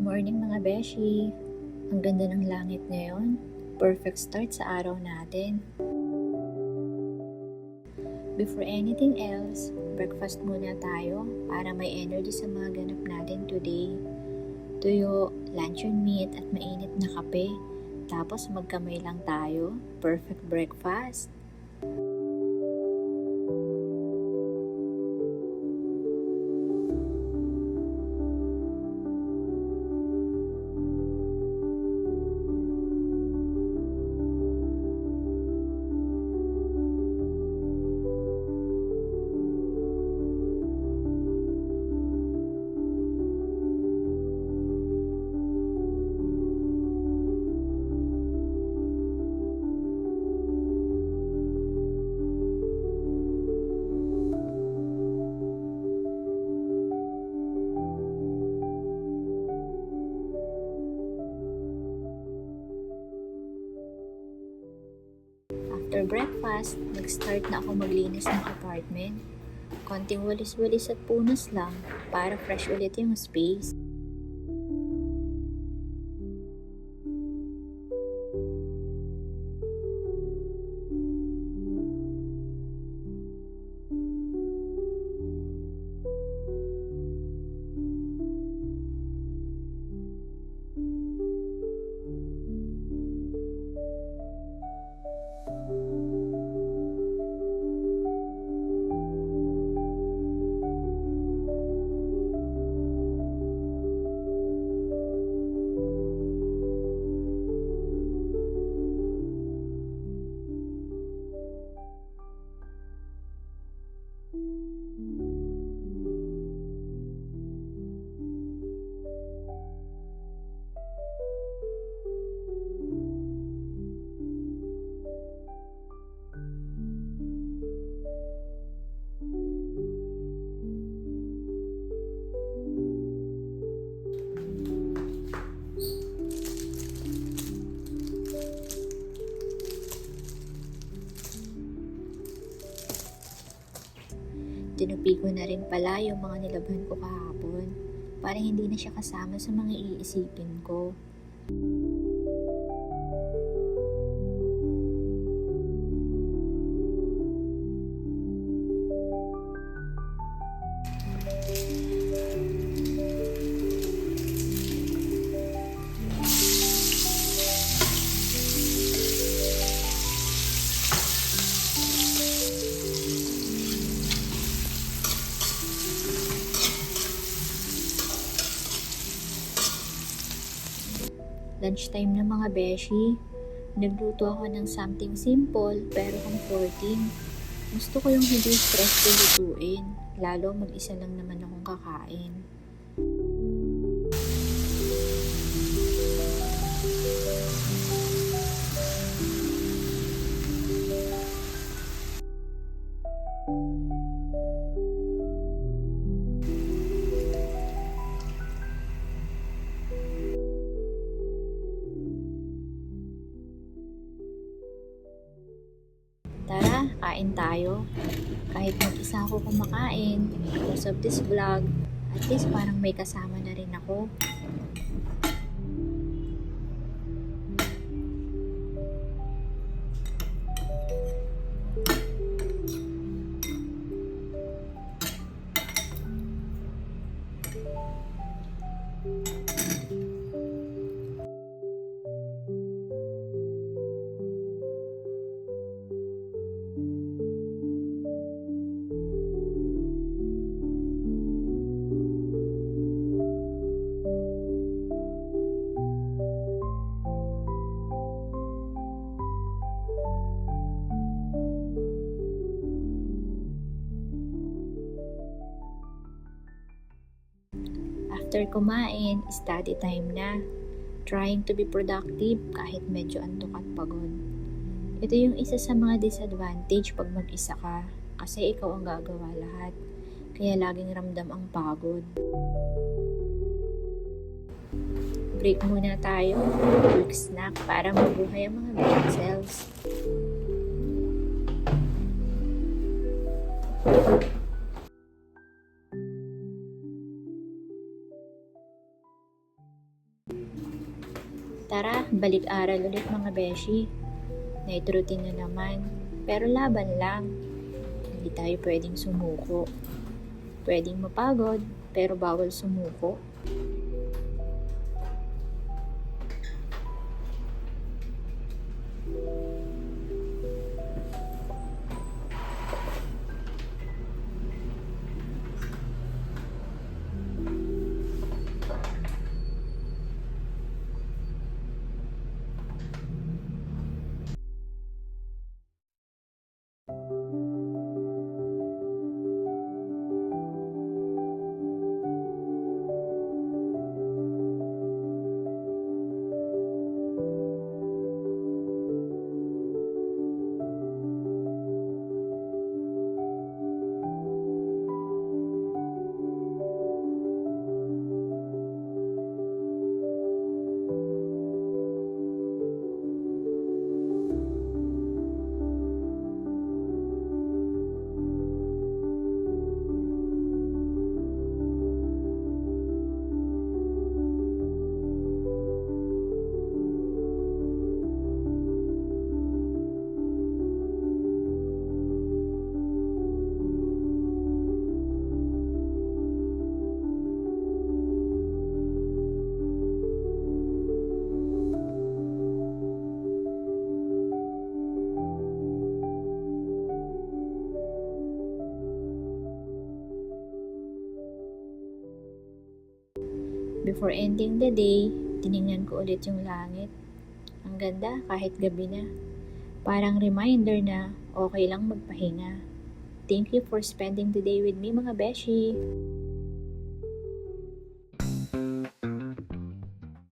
morning mga beshi! Ang ganda ng langit ngayon. Perfect start sa araw natin. Before anything else, breakfast muna tayo para may energy sa mga ganap natin today. Tuyo, luncheon meat at mainit na kape. Tapos magkamay lang tayo. Perfect breakfast. After breakfast, nag-start na ako maglinis ng apartment. Konting walis-walis at punas lang para fresh ulit yung space. Tinupi ko na rin pala yung mga nilabhan ko kahapon para hindi na siya kasama sa mga iisipin ko. Lunchtime na mga beshi. Nagluto ako ng something simple pero comforting. Gusto ko yung hindi stressful lutuin, lalo mag-isa lang naman akong kakain. Tara, kain tayo. Kahit mag-isa ako kumakain, because of this vlog, at least parang may kasama na rin ako. After kumain, study time na. Trying to be productive kahit medyo antok at pagod. Ito yung isa sa mga disadvantage pag mag-isa ka kasi ikaw ang gagawa lahat. Kaya laging ramdam ang pagod. Break muna tayo. Quick snack para mabuhay ang mga brain cells. Balik-aral ulit mga beshi. Night routine na naman. Pero laban lang. Hindi tayo pwedeng sumuko. Pwedeng mapagod, pero bawal sumuko. Before ending the day, tiningnan ko ulit yung langit. Ang ganda kahit gabi na. Parang reminder na okay lang magpahinga. Thank you for spending the day with me mga beshi.